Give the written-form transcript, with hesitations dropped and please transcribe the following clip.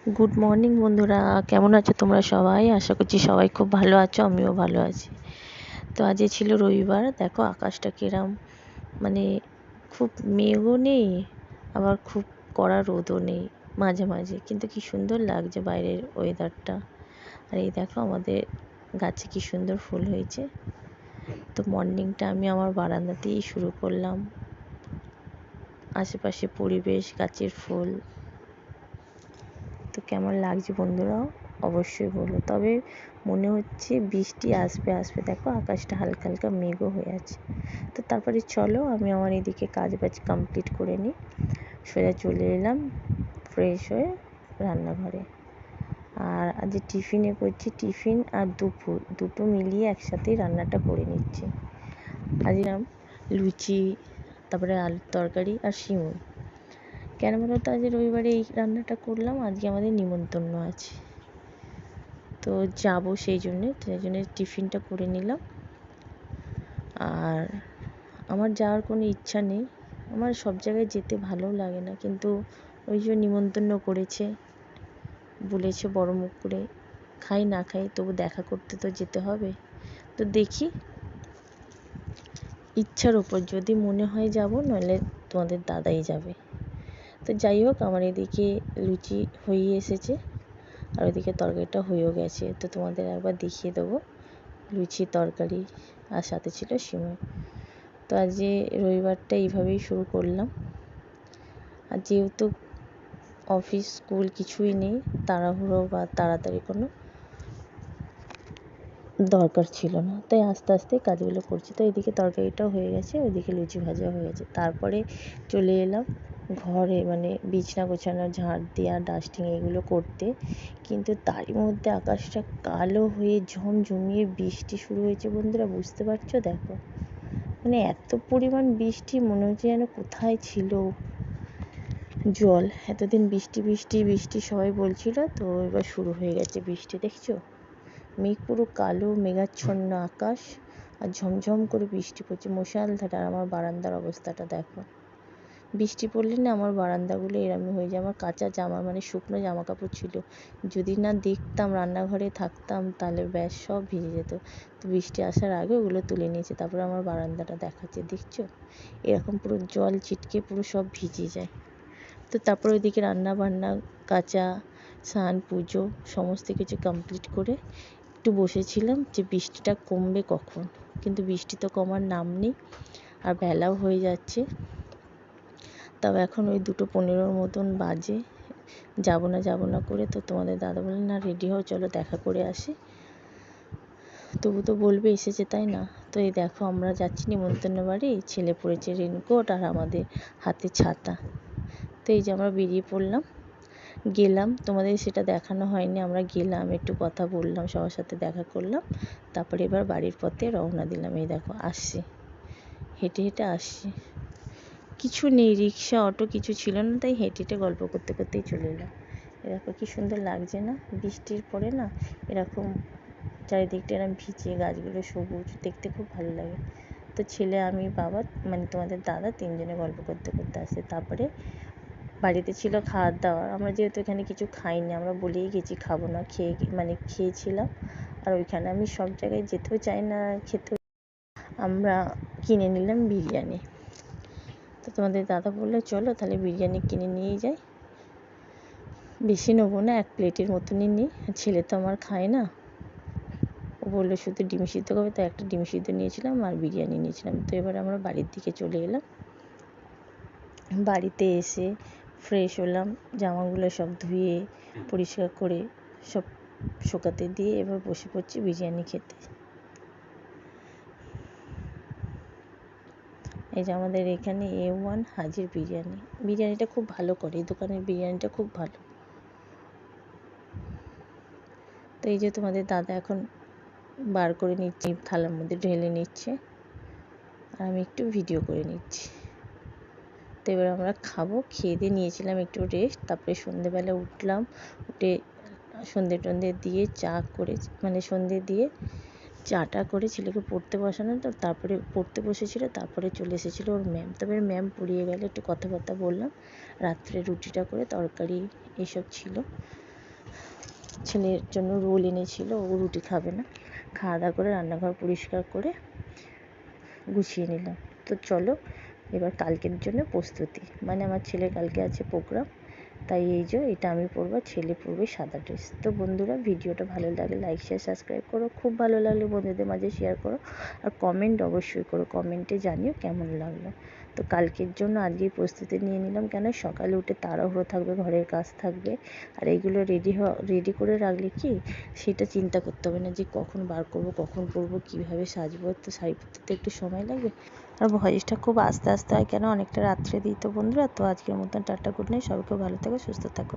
Good morning বন্ধুরা, কেমন আছো তোমরা সবাই? আশা করছি সবাই খুব ভালো আছো, আমিও ভালো আছি। তো আজ ছিল রবিবার, দেখো আকাশটা কিরম, মানে খুব মেঘও নেই আবার খুব কড়া রোদও নেই, মাঝে মাঝে, কিন্তু কি সুন্দর লাগছে বাইরের ওয়েদারটা। আর এই দেখো আমাদের গাছে কি সুন্দর ফুল হয়েছে। তো মর্নিংটা আমি আমার বারান্দাতেই শুরু করলাম। আশেপাশে পরিবেশ, গাছের ফুল। তো কেমন লাগছে বন্ধুরাও অবশ্যই বলো। তবে মনে হচ্ছে বৃষ্টি আসবে আসবে, দেখো আকাশটা হালকা হালকা মেঘও হয়ে আছে। তো তারপরে চলো আমি আমার এদিকে কাজ বাজ কমপ্লিট করে নিই। সোজা চলে এলাম ফ্রেশ হয়ে রান্নাঘরে। আর আজ টিফিনে করছি, টিফিন আর দুপুর দুটো মিলিয়ে একসাথেই রান্নাটা করে নিচ্ছি। আজ লুচি, তারপরে আলুর তরকারি আর সিমুই। কেন বলো তো আজ রবিবারে এই রান্নাটা করলাম? আজকে আমাদের নিমন্ত্রণ আছে, তো যাবো সেই জন্যে টিফিনটা করে নিলাম। আর আমার যাওয়ার কোনো ইচ্ছা নেই, আমার সব জায়গায় যেতে ভালো লাগে না, কিন্তু ওই যে নিমন্ত্রণ করেছে, বলেছে বড় মুখ করে, খাই না খাই তবু দেখা করতে তো যেতে হবে। তো দেখি ইচ্ছার ওপর, যদি মনে হয় যাব, নইলে তোমাদের দাদাই যাবে। তো যাই হোক, আমার এদিকে লুচি হয়ে এসেছে আর ওইদিকে তরকারিটা হয়েও গেছে। তো তোমাদের একবার দেখিয়ে দেবো লুচি তরকারি, আর সাথে ছিল সিমই। তো আজ রবিবারটা এইভাবেই শুরু করলাম। আর যেহেতু অফিস স্কুল কিছুই নেই, তাড়াহুড়ো বা তাড়াতাড়ি কোনো দরকার ছিল না, তাই আস্তে আস্তে কাজগুলো করছি। তো এদিকে তরকারিটাও হয়ে গেছে, ওইদিকে লুচি ভাজা হয়ে গেছে। তারপরে চলে এলাম ঘরে, মানে বিছনা গোছানো, ঝাড় দেওয়া, ডাস্টিং এগুলো করতে। কিন্তু তারই মধ্যে আকাশটা কালো হয়ে ঝমঝমিয়ে বৃষ্টি শুরু হয়েছে বন্ধুরা, বুঝতে পারছো? দেখো মানে এত পরিমাণ বৃষ্টি, মনে হচ্ছে যেন কোথায় ছিল জল। এতদিন বৃষ্টি বৃষ্টি বৃষ্টি সবাই বলছিল, তো এবার শুরু হয়ে গেছে বৃষ্টি। দেখছো মেঘ পুরো কালো, মেঘাচ্ছন্ন আকাশ, আর ঝমঝম করে বৃষ্টি পড়ছে মুষলধারে। আর আমার বারান্দার অবস্থাটা দেখো, বৃষ্টি পড়লে না আমার বারান্দাগুলো এরমই হয়ে যায়। আমার কাঁচা জামা, মানে শুকনো জামা কাপড় ছিল, যদি না দেখতাম, রান্নাঘরে থাকতাম, তাহলে ব্যাস সব ভিজে যেত। তো বৃষ্টি আসার আগে ওগুলো তুলে নিয়েছে। তারপরে আমার বারান্দাটা দেখাচ্ছে, দেখছো এরকম পুরো জল ছিটকে পুরো সব ভিজে যায়। তো তারপর ওইদিকে রান্না বান্না, কাচা, স্নান, পুজো সমস্ত কিছু কমপ্লিট করে একটু বসেছিলাম যে বৃষ্টিটা কমবে কখন, কিন্তু বৃষ্টি তো কমার নাম নেই, আর বেলাও হয়ে যাচ্ছে। তবে এখন ওই 2:15 মতন বাজে। যাবো না করে তো তোমাদের দাদা বললেন না রেডি হও, চলো দেখা করে আসি। তবু তো বলবে এসেছে, তাই না? তো এই দেখো আমরা যাচ্ছি নিমন্ত্রণ বাড়ি, ছেলে পড়েছে রেনকোট আর আমাদের হাতে ছাতা। তো এই যে আমরা বেরিয়ে পড়লাম, গেলাম, তোমাদের সেটা দেখানো হয়নি। আমরা গেলাম, একটু কথা বললাম, সবার সাথে দেখা করলাম, তারপরে এবার বাড়ির পথে রওনা দিলাম। এই দেখো আসছি, হেঁটে হেঁটে আসছি, কিছু নেই, রিক্সা অটো কিছু ছিল না, তাই হেঁটে হেঁটে গল্প করতে করতেই চলে এলাম। এরকম কি সুন্দর লাগছে না বৃষ্টির পরে, না এরকম চারিদিকটা এরকম ভিজে, গাছগুলো সবুজ, দেখতে খুব ভালো লাগে। তো ছেলে, আমি, বাবা, মানে তোমাদের দাদা, তিনজনে গল্প করতে করতে আসছে। তারপরে বাড়িতে ছিল খাওয়ার দাওয়ার, আমরা যেহেতু এখানে কিছু খাইনি, আমরা বলেই গেছি খাবো না, খেয়েছিলাম। আর ওইখানে আমি সব জায়গায় যেতেও চাই না, খেতেও, আমরা কিনে নিলাম বিরিয়ানি। তো তোমাদের দাদা বললো চলো তাহলে বিরিয়ানি কিনে নিয়ে যাই, বেশি নেবো না, 1 প্লেটের মতনই নিই। ছেলে তো আমার খায় না, ও বললো শুধু ডিম সিদ্ধ খাবে, তো একটা ডিম সিদ্ধ নিয়েছিলাম আর বিরিয়ানি নিয়েছিলাম। তো এবার আমরা বাড়ির দিকে চলে এলাম। বাড়িতে এসে ফ্রেশ হলাম, জামাগুলো সব ধুয়ে পরিষ্কার করে সব শুকাতে দিয়ে এবার বসে পড়ছি বিরিয়ানি খেতে। এই যে আমাদের এখানে A1 হাজির বিরিয়ানি, বিরিয়ানিটা খুব ভালো করে, এই দোকানের বিরিয়ানিটা খুব ভালো। তো এই যে তোমাদের দাদা এখন বার করে নিচ্ছি, থালার মধ্যে ঢেলে নিচ্ছে, আর আমি একটু ভিডিও করে নিচ্ছি। তো এবার আমরা খাবো। খেয়ে দিয়ে নিয়েছিলাম একটু রেস্ট, তারপরে সন্ধেবেলা উঠলাম, উঠে সন্ধে টন্ধে দিয়ে চা করে, মানে সন্ধে দিয়ে চাটা করে ছেলেকে পড়তে বসানো, তো তারপরে পড়তে বসেছিল, তারপরে চলে এসেছিলো ওর ম্যাম। তবে ম্যাম পড়িয়ে গেলে একটু কথাবার্তা বললাম, রাত্রে রুটিটা করে তরকারি এইসব ছিল। ছেলের জন্য রোল এনেছিল, ও রুটি খাবে না। খাওয়া দাওয়া করে রান্নাঘর পরিষ্কার করে গুছিয়ে নিলাম। তো চলো এবার কালকের জন্য প্রস্তুতি, মানে আমার ছেলের কালকে আছে প্রোগ্রাম, তাই এই যে এটা আমি পরবো, ছেলে পরবে সাদা ড্রেস। তো বন্ধুরা ভিডিওটা ভালো লাগলে লাইক শেয়ার সাবস্ক্রাইব করো, খুব ভালো লাগলে বন্ধুদের মাঝে শেয়ার করো, আর কমেন্ট অবশ্যই করো, কমেন্টে জানিও কেমন লাগলো। তো কালকের জন্য আজকেই প্রস্তুতি নিয়ে নিলাম, কেন সকালে উঠে তাড়াহুড়ো থাকবে, ঘরের কাজ থাকবে, আর এইগুলো রেডি করে রাখলে কি সেটা চিন্তা করতে হবে না যে কখন বার করবো, কখন পরবো, কীভাবে সাজবো। তো শাড়ি পরতে তো একটু সময় লাগবে, আর ভয়েসটা খুব আস্তে আস্তে হয় কেন অনেকটা রাত্রে দিই। তো বন্ধুরা, তো আজকের মতন টাটা, গুড নাইট, সবাইকে ভালো থাকো, সুস্থ থাকো।